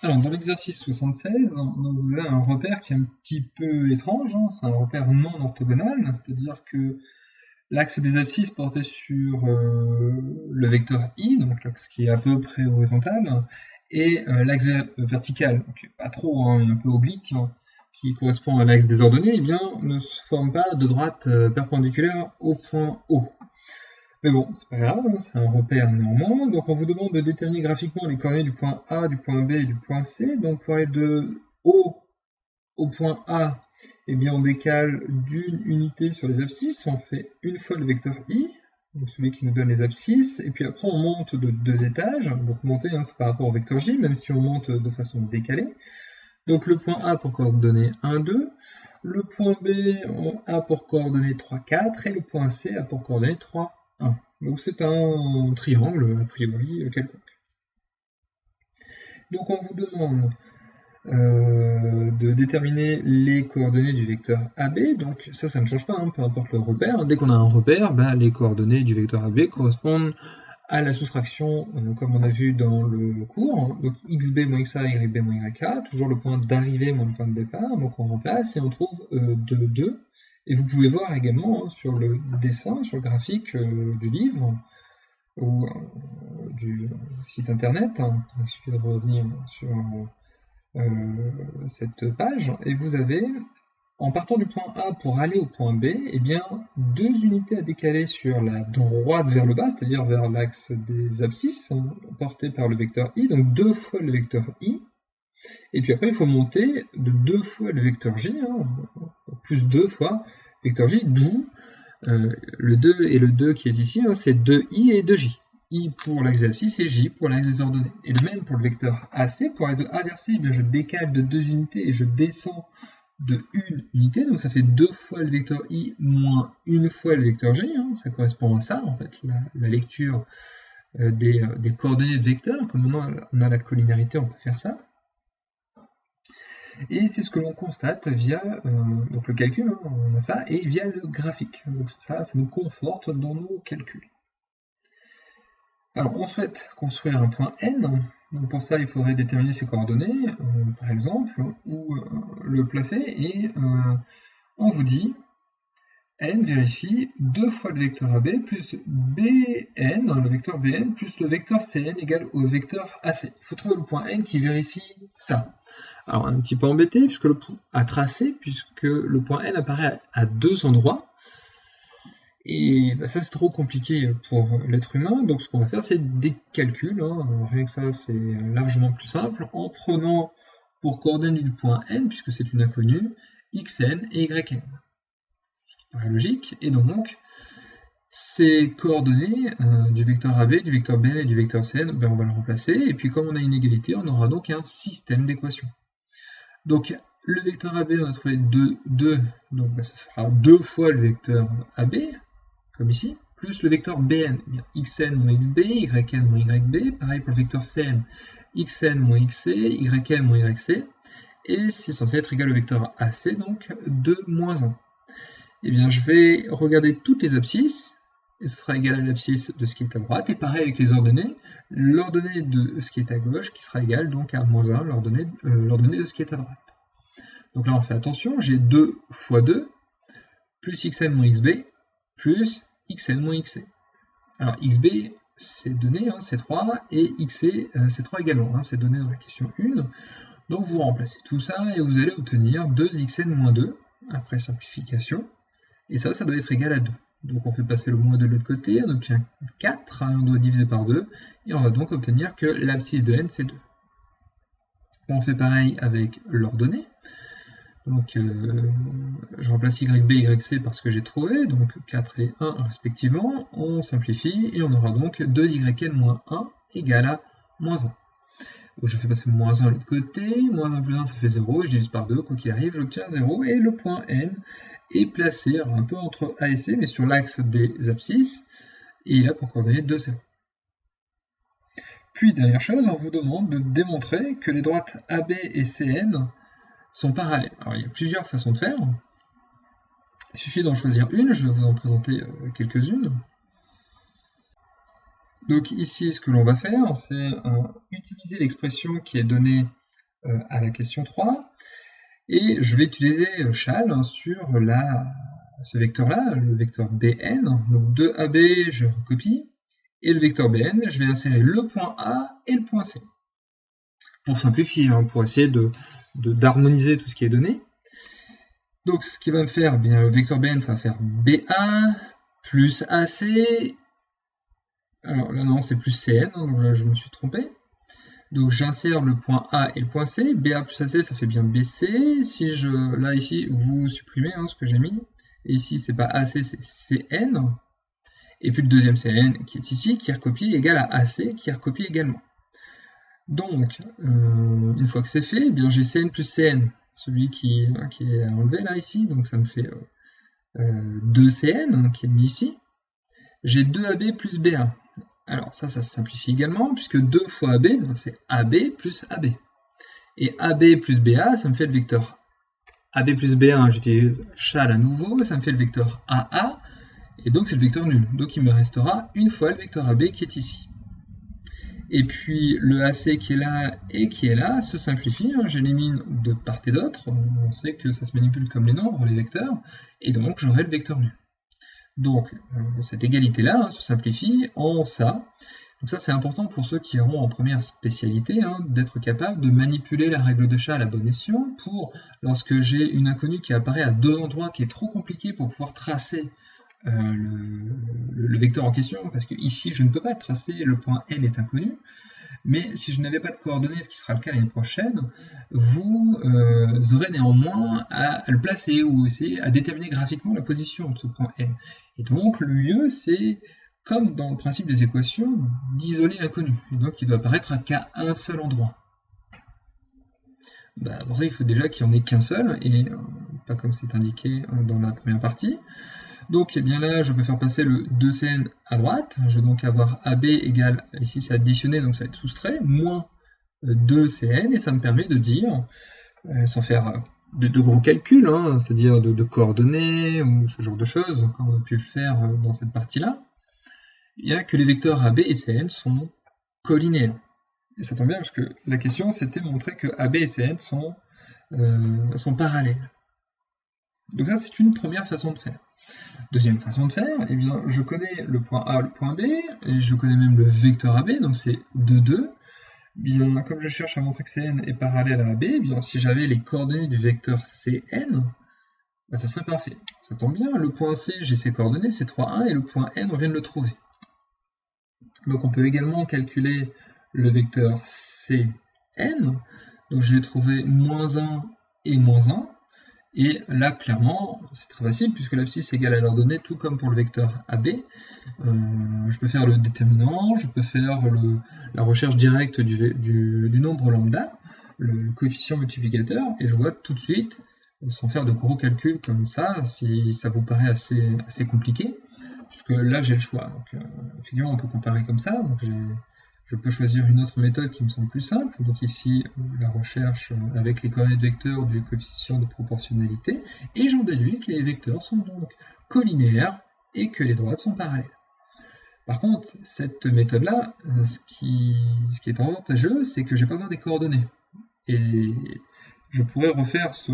Alors, dans l'exercice 76, vous avez un repère qui est un petit peu étrange, hein. C'est un repère non orthogonal, c'est-à-dire que l'axe des abscisses portait sur le vecteur i, donc l'axe qui est à peu près horizontal, et l'axe vertical, donc pas trop, hein, un peu oblique, hein, qui correspond à l'axe des ordonnées, eh bien, ne se forme pas de droite perpendiculaire au point O. Mais bon, c'est pas grave, hein, c'est un repère néanmoins. Donc on vous demande de déterminer graphiquement les coordonnées du point A, du point B et du point C. Donc pour aller de O au point A, eh bien on décale d'une unité sur les abscisses, on fait une fois le vecteur I, donc celui qui nous donne les abscisses, et puis après on monte de 2 étages, donc monter hein, c'est par rapport au vecteur J, même si on monte de façon décalée. Donc le point A pour coordonnées 1, 2, le point B a pour coordonnées 3, 4, et le point C a pour coordonnées 3, 1. Donc c'est un triangle, a priori, quelconque. Donc on vous demande de déterminer les coordonnées du vecteur AB, donc ça ne change pas, hein, peu importe le repère. Dès qu'on a un repère, les coordonnées du vecteur AB correspondent à la soustraction, comme on a vu dans le cours, hein. Donc xb moins xa, yb moins yk, toujours le point d'arrivée moins le point de départ, donc on remplace et on trouve 2. Et vous pouvez voir également hein, sur le dessin, sur le graphique du livre, ou du site internet, hein, il suffit de revenir sur cette page, et vous avez, en partant du point A pour aller au point B, eh bien, 2 unités à décaler sur la droite vers le bas, c'est-à-dire vers l'axe des abscisses, hein, porté par le vecteur I, donc 2 fois le vecteur I, et puis après il faut monter de 2 fois le vecteur J, hein, plus 2 fois le vecteur J, d'où le 2 et le 2 qui est ici, hein, c'est 2i et 2j. I pour l'axe des abscisses et j pour l'axe des ordonnées. Et de même pour le vecteur AC, pour aller de A vers C, eh bien je décale de 2 unités et je descends de 1 unité, donc ça fait 2 fois le vecteur I moins 1 fois le vecteur J, hein, ça correspond à ça en fait, la lecture des coordonnées de vecteurs, comme on a la collinarité, on peut faire ça. Et c'est ce que l'on constate via donc le calcul, hein, on a ça, et via le graphique. Donc ça nous conforte dans nos calculs. Alors on souhaite construire un point N, donc pour ça il faudrait déterminer ses coordonnées, par exemple, ou le placer, et on vous dit N vérifie 2 fois le vecteur AB plus BN, le vecteur BN, plus le vecteur CN égale au vecteur AC. Il faut trouver le point N qui vérifie ça. Alors un petit peu embêté puisque le point à tracer, puisque le point N apparaît à 2 endroits. Et ça c'est trop compliqué pour l'être humain, donc ce qu'on va faire c'est des calculs, hein. Rien que ça c'est largement plus simple, en prenant pour coordonnées du point N, puisque c'est une inconnue, xn et yn. Ce qui paraît logique, et donc ces coordonnées du vecteur AB, du vecteur BN et du vecteur CN, on va le remplacer, et puis comme on a une égalité, on aura donc un système d'équations. Donc le vecteur AB, on a trouvé 2, donc ça fera 2 fois le vecteur AB, comme ici, plus le vecteur Bn, xn moins xb, yn moins yb, pareil pour le vecteur Cn, xn moins xc, yn moins yc, et c'est censé être égal au vecteur AC, donc 2 moins 1. Eh bien, je vais regarder toutes les abscisses, et ce sera égal à l'abscisse de ce qui est à droite, et pareil avec les ordonnées, l'ordonnée de ce qui est à gauche, qui sera égal donc à moins 1, l'ordonnée de ce qui est à droite. Donc là, on fait attention, j'ai 2 fois 2, plus xn moins xb, plus xn moins xc. Alors xb, c'est donné, hein, c'est 3, et xc, c'est 3 également, hein, c'est donné dans la question 1. Donc vous remplacez tout ça, et vous allez obtenir 2xn moins 2, après simplification, et ça doit être égal à 2. Donc on fait passer le moins de l'autre côté, on obtient 4, hein, on doit diviser par 2, et on va donc obtenir que l'abscisse de n c'est 2. On fait pareil avec l'ordonnée. Donc je remplace yb, yc parce que j'ai trouvé, donc 4 et 1 respectivement, on simplifie, et on aura donc 2yn moins 1 égale à moins 1. Donc je fais passer moins 1 de l'autre côté, moins 1 plus 1 ça fait 0, et je divise par 2, quoi qu'il arrive, j'obtiens 0, et le point N est placé un peu entre A et C, mais sur l'axe des abscisses, et il a pour coordonnées 2, 0. Puis, dernière chose, on vous demande de démontrer que les droites AB et CN sont parallèles. Alors, il y a plusieurs façons de faire. Il suffit d'en choisir une, je vais vous en présenter quelques-unes. Donc ici, ce que l'on va faire, c'est utiliser l'expression qui est donnée à la question 3. Et je vais utiliser shall sur ce vecteur-là, le vecteur bn. Donc de AB, je recopie. Et le vecteur bn, je vais insérer le point A et le point C. Pour simplifier, pour essayer d'harmoniser tout ce qui est donné. Donc ce qui va me faire, bien, le vecteur bn, ça va faire BA plus AC. Alors là non, c'est plus CN, donc là je me suis trompé. Donc j'insère le point A et le point C. BA plus AC, ça fait bien BC. Si là ici, vous supprimez ce que j'ai mis. Et ici, c'est pas AC, c'est CN. Et puis le deuxième CN qui est ici, qui est recopié, égale à AC, qui est recopié également. Donc, une fois que c'est fait, eh bien j'ai CN plus CN, celui qui est enlevé là ici, donc ça me fait 2CN qui est mis ici. J'ai 2AB plus BA. Alors ça se simplifie également, puisque 2 fois AB, c'est AB plus AB. Et AB plus BA, ça me fait le vecteur AB plus BA, j'utilise shall à nouveau, ça me fait le vecteur AA, et donc c'est le vecteur nul. Donc il me restera une fois le vecteur AB qui est ici. Et puis le AC qui est là et qui est là se simplifie, j'élimine de part et d'autre, on sait que ça se manipule comme les nombres, les vecteurs, et donc j'aurai le vecteur nul. Donc cette égalité-là se simplifie en ça. Donc ça c'est important pour ceux qui auront en première spécialité, d'être capable de manipuler la règle de Shall à bon escient pour, lorsque j'ai une inconnue qui apparaît à deux endroits qui est trop compliqué pour pouvoir tracer le vecteur en question, parce que ici je ne peux pas le tracer, le point N est inconnu, mais si je n'avais pas de coordonnées, ce qui sera le cas l'année prochaine, vous aurez néanmoins à le placer ou essayer à déterminer graphiquement la position de ce point N. Et donc le lieu, c'est comme dans le principe des équations, d'isoler l'inconnu, et donc il doit apparaître qu'à un seul endroit. Pour ça, il faut déjà qu'il n'y en ait qu'un seul, et pas comme c'est indiqué dans la première partie. Donc, bien là, je peux faire passer le 2CN à droite. Je vais donc avoir AB égale, ici c'est additionné, donc ça va être soustrait, moins 2CN, et ça me permet de dire, sans faire de gros calculs, c'est-à-dire de coordonnées, ou ce genre de choses, comme on a pu le faire dans cette partie-là, il y a que les vecteurs AB et CN sont collinéaires. Et ça tombe bien, parce que la question, c'était de montrer que AB et CN sont parallèles. Donc ça, c'est une première façon de faire. Deuxième façon de faire, eh bien, je connais le point A, le point B, et je connais même le vecteur AB, donc c'est 2, 2. Bien, comme je cherche à montrer que CN est parallèle à AB, eh bien, si j'avais les coordonnées du vecteur CN, ça serait parfait. Ça tombe bien, le point C, j'ai ses coordonnées, c'est 3, 1, et le point N, on vient de le trouver. Donc on peut également calculer le vecteur CN, donc je vais trouver moins 1 et moins 1, et là, clairement, c'est très facile, puisque l'abscisse est égale à l'ordonnée, tout comme pour le vecteur AB. Je peux faire le déterminant, je peux faire la recherche directe du nombre lambda, le coefficient multiplicateur, et je vois tout de suite, sans faire de gros calculs comme ça, si ça vous paraît assez compliqué, puisque là j'ai le choix. Donc, effectivement, on peut comparer comme ça. Donc, je peux choisir une autre méthode qui me semble plus simple. Donc ici, la recherche avec les coordonnées de vecteurs du coefficient de proportionnalité. Et j'en déduis que les vecteurs sont donc collinéaires et que les droites sont parallèles. Par contre, cette méthode-là, ce qui est avantageux, c'est que je n'ai pas besoin des coordonnées. Et je pourrais refaire ce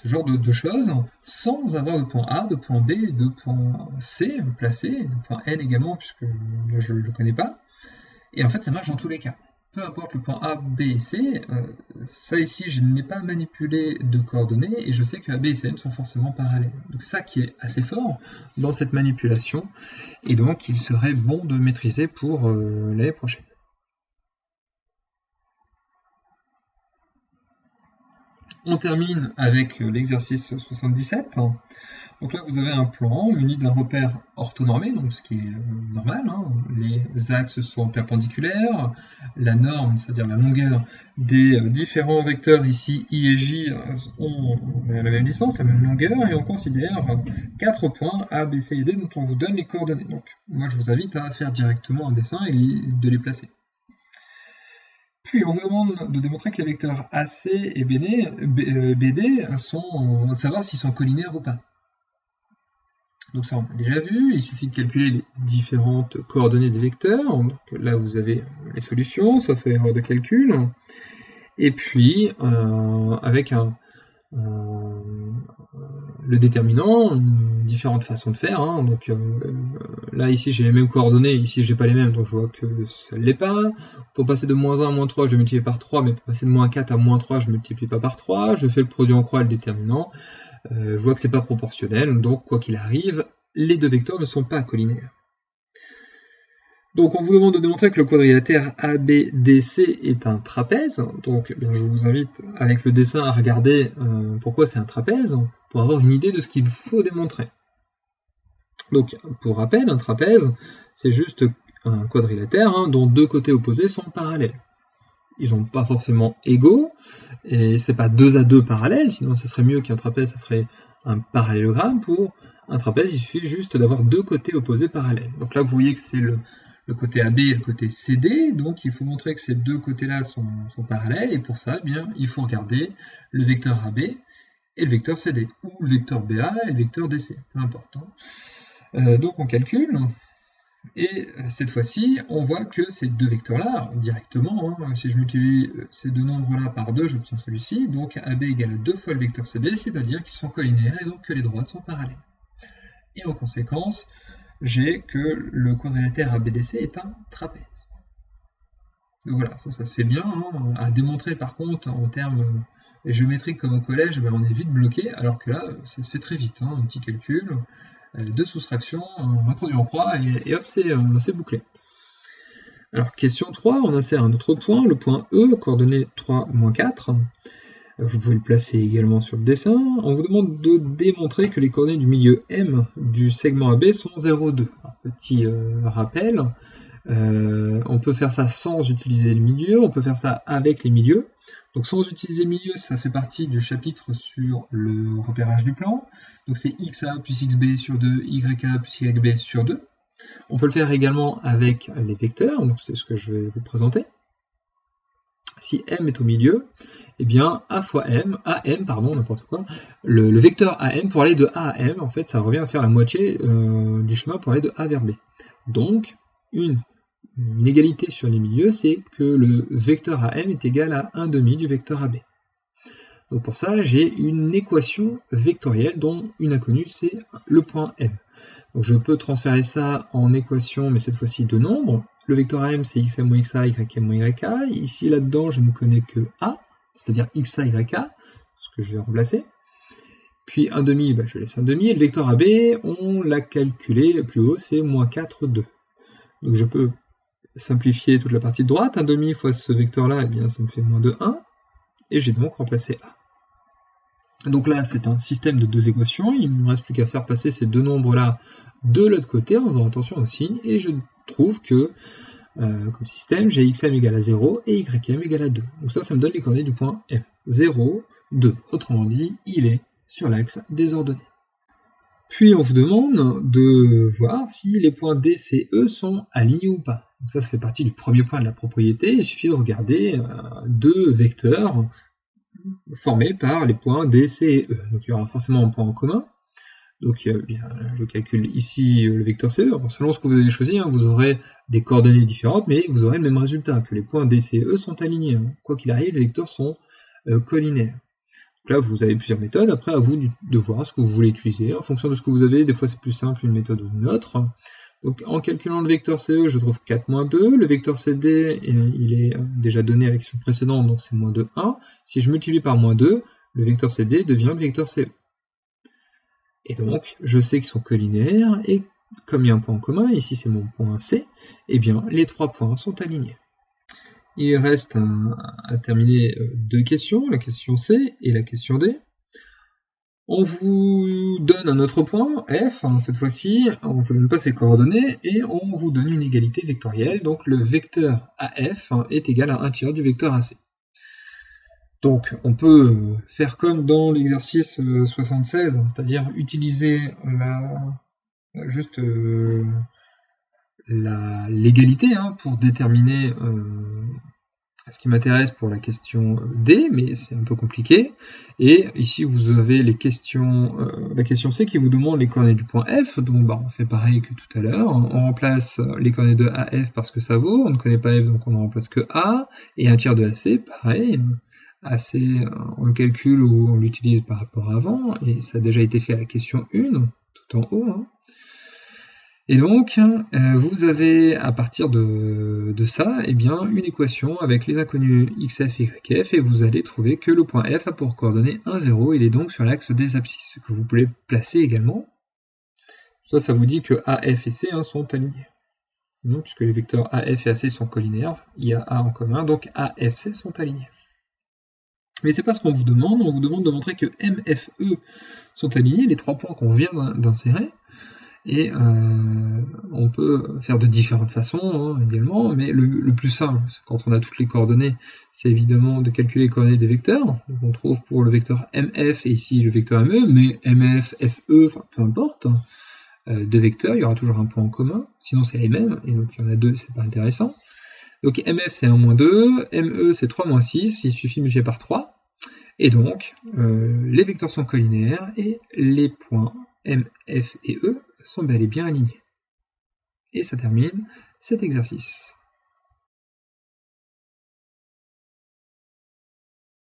genre de choses sans avoir de point A, de point B, de point C placé, de point N également, puisque là je ne le connais pas. Et en fait, ça marche dans tous les cas. Peu importe le point A, B et C, ça ici, je n'ai pas manipulé de coordonnées et je sais que A, B et C sont forcément parallèles. Donc c'est ça qui est assez fort dans cette manipulation et donc il serait bon de maîtriser pour l'année prochaine. On termine avec l'exercice 77. Donc là, vous avez un plan muni d'un repère orthonormé, donc ce qui est normal. Les axes sont perpendiculaires. La norme, c'est-à-dire la longueur des différents vecteurs ici, I et J, ont la même distance, la même longueur, et on considère 4 points A, B, C et D dont on vous donne les coordonnées. Donc moi, je vous invite à faire directement un dessin et de les placer. Puis on vous demande de démontrer que les vecteurs AC et BD sont, savoir s'ils sont collinaires ou pas. Donc ça on a déjà vu, il suffit de calculer les différentes coordonnées des vecteurs. Donc là vous avez les solutions, sauf erreur de calcul. et puis avec le déterminant, différentes façons de faire. Hein. Donc là, ici, j'ai les mêmes coordonnées, ici, j'ai pas les mêmes, donc je vois que ça ne l'est pas. Pour passer de moins 1 à moins 3, je multiplie par 3, mais pour passer de moins 4 à moins 3, je multiplie pas par 3. Je fais le produit en croix et le déterminant. Je vois que c'est pas proportionnel, donc quoi qu'il arrive, les deux vecteurs ne sont pas collinaires. Donc on vous demande de démontrer que le quadrilatère ABDC est un trapèze. Donc bien, je vous invite avec le dessin à regarder pourquoi c'est un trapèze, pour avoir une idée de ce qu'il faut démontrer. Donc pour rappel, un trapèze, c'est juste un quadrilatère dont deux côtés opposés sont parallèles. Ils sont pas forcément égaux, et c'est pas 2 à 2 parallèles, sinon ça serait mieux qu'un trapèze, ça serait un parallélogramme. Pour un trapèze, il suffit juste d'avoir deux côtés opposés parallèles. Donc là, vous voyez que c'est le côté AB et le côté CD, donc il faut montrer que ces deux côtés-là sont parallèles, et pour ça, eh bien, il faut regarder le vecteur AB et le vecteur CD, ou le vecteur BA et le vecteur DC, peu importe. Donc on calcule, et cette fois-ci, on voit que ces deux vecteurs-là, directement, si je multiplie ces deux nombres-là par 2, j'obtiens celui-ci, donc AB égale à 2 fois le vecteur CD, c'est-à-dire qu'ils sont collinaires, et donc que les droites sont parallèles. Et en conséquence, j'ai que le quadrilatère ABDC est un trapèze. Donc voilà, ça se fait bien. À démontrer par contre, en termes géométriques comme au collège, on est vite bloqué, alors que là, ça se fait très vite, un petit calcul, deux soustractions, un produit en croix, et hop, c'est bouclé. Alors, question 3, on insère un autre point, le point E, coordonnée 3, 4. Vous pouvez le placer également sur le dessin. On vous demande de démontrer que les coordonnées du milieu M du segment AB sont 0, 2. Petit rappel, on peut faire ça sans utiliser le milieu, on peut faire ça avec les milieux. Donc sans utiliser le milieu, ça fait partie du chapitre sur le repérage du plan. Donc c'est XA plus XB sur 2, YA plus YB sur 2. On peut le faire également avec les vecteurs, donc c'est ce que je vais vous présenter. Si M est au milieu, eh bien A fois M, AM, pardon, n'importe quoi, le vecteur AM, pour aller de A à M, en fait, ça revient à faire la moitié du chemin pour aller de A vers B. Donc, une égalité sur les milieux, c'est que le vecteur AM est égal à 1/2 du vecteur AB. Donc pour ça, j'ai une équation vectorielle dont une inconnue, c'est le point M. Donc je peux transférer ça en équation, mais cette fois-ci de nombres. Le vecteur AM, c'est xm moins xa, ym moins yk. Ici, là-dedans, je ne connais que A, c'est-à-dire xa, yk, ce que je vais remplacer. Puis 1/2, je laisse 1/2. Et le vecteur AB, on l'a calculé plus haut, c'est moins 4, 2. Donc je peux simplifier toute la partie de droite. 1/2 fois ce vecteur-là, eh bien, ça me fait moins 2, 1. Et j'ai donc remplacé A. Donc là, c'est un système de deux équations. Il ne me reste plus qu'à faire passer ces deux nombres-là de l'autre côté en faisant attention au signe. Et je trouve que, comme système, j'ai xm égale à 0 et ym égale à 2. Donc ça me donne les coordonnées du point M. 0, 2. Autrement dit, il est sur l'axe des ordonnées. Puis on vous demande de voir si les points D, C, E sont alignés ou pas. Donc ça fait partie du premier point de la propriété. Il suffit de regarder deux vecteurs formés par les points D, C et E. Donc il y aura forcément un point en commun. Donc je calcule ici le vecteur CE. Alors, selon ce que vous avez choisi, vous aurez des coordonnées différentes, mais vous aurez le même résultat, que les points D, C et E sont alignés. Quoi qu'il arrive, les vecteurs sont collinaires. Donc là, vous avez plusieurs méthodes. Après, à vous de voir ce que vous voulez utiliser. En fonction de ce que vous avez, des fois c'est plus simple une méthode ou une autre. Donc en calculant le vecteur CE, je trouve 4 moins 2. Le vecteur CD, il est déjà donné à la question précédente, donc c'est moins 2, 1. Si je multiplie par moins 2, le vecteur CD devient le vecteur CE. Et donc, je sais qu'ils sont collinaires, et comme il y a un point en commun, ici c'est mon point C, eh bien les trois points sont alignés. Il reste à terminer deux questions, la question C et la question D. On vous donne un autre point, F, cette fois-ci, on ne vous donne pas ses coordonnées, et on vous donne une égalité vectorielle, donc le vecteur AF est égal à 1/3 du vecteur AC. Donc on peut faire comme dans l'exercice 76, c'est-à-dire utiliser l'égalité pour déterminer ce qui m'intéresse pour la question D, mais c'est un peu compliqué. Et ici, vous avez les questions, la question C qui vous demande les coordonnées du point F. Donc, on fait pareil que tout à l'heure. On remplace les coordonnées de AF parce que ça vaut. On ne connaît pas F, donc on ne remplace que A. Et un tiers de AC, pareil. AC, on le calcule ou on l'utilise par rapport à avant. Et ça a déjà été fait à la question 1, tout en haut. Et donc, vous avez à partir de ça, une équation avec les inconnus xf et yf, et vous allez trouver que le point F a pour coordonnée 1, 0, il est donc sur l'axe des abscisses, que vous pouvez placer également. Ça vous dit que A, F et C sont alignés. Donc, puisque les vecteurs AF et AC sont collinaires, il y a A en commun, donc A, F, C sont alignés. Mais c'est pas ce qu'on vous demande, on vous demande de montrer que M, F, E sont alignés, les 3 points qu'on vient d'insérer. Et on peut faire de différentes façons également, mais le plus simple, quand on a toutes les coordonnées, c'est évidemment de calculer les coordonnées des vecteurs. Donc on trouve pour le vecteur MF et ici le vecteur ME, mais MF, FE, enfin peu importe, deux vecteurs, il y aura toujours un point en commun, sinon c'est les mêmes, et donc il y en a deux, c'est pas intéressant. Donc MF c'est 1, 2, ME c'est 3, 6, il suffit de multiplier par 3, et donc les vecteurs sont collinaires, et les points MF et E sont bel et bien alignés. Et ça termine cet exercice.